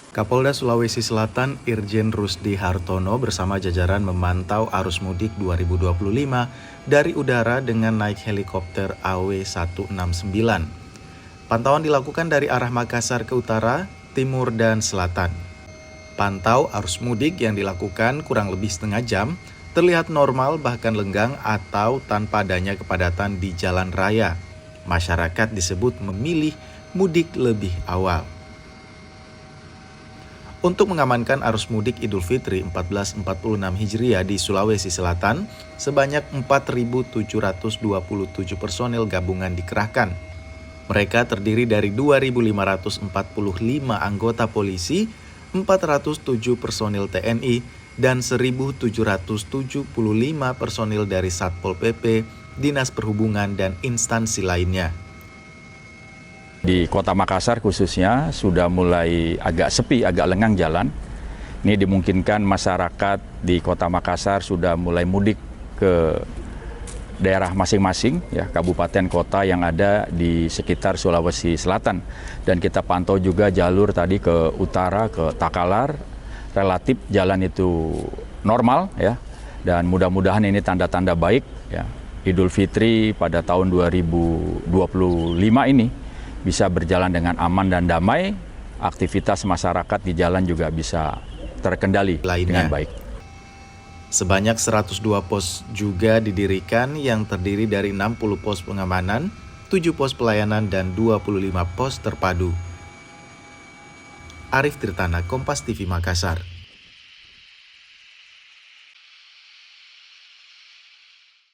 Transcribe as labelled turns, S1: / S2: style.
S1: Kapolda Sulawesi Selatan Irjen Rusdi Hartono bersama jajaran memantau arus mudik 2025 dari udara dengan naik helikopter AW169. Pantauan dilakukan dari arah Makassar ke utara, timur, dan selatan. Pantau arus mudik yang dilakukan kurang lebih setengah jam, terlihat normal bahkan lenggang atau tanpa adanya kepadatan di jalan raya. Masyarakat disebut memilih mudik lebih awal. Untuk mengamankan arus mudik Idul Fitri 1446 Hijriah di Sulawesi Selatan, sebanyak 4.727 personil gabungan dikerahkan. Mereka terdiri dari 2.545 anggota polisi, 407 personil TNI, dan 1.775 personil dari Satpol PP, Dinas Perhubungan, dan instansi lainnya.
S2: Di Kota Makassar khususnya sudah mulai agak sepi, agak lengang jalan. Ini dimungkinkan masyarakat di Kota Makassar sudah mulai mudik ke daerah masing-masing, ya, kabupaten kota yang ada di sekitar Sulawesi Selatan. Dan kita pantau juga jalur tadi ke utara, ke Takalar, relatif jalan itu normal, ya. Dan mudah-mudahan ini tanda-tanda baik, ya. Idul Fitri pada tahun 2025 ini bisa berjalan dengan aman dan damai, aktivitas masyarakat di jalan juga bisa terkendali dengan baik.
S1: Sebanyak 102 pos juga didirikan yang terdiri dari 60 pos pengamanan, 7 pos pelayanan, dan 25 pos terpadu. Arif Tirtana, Kompas TV Makassar.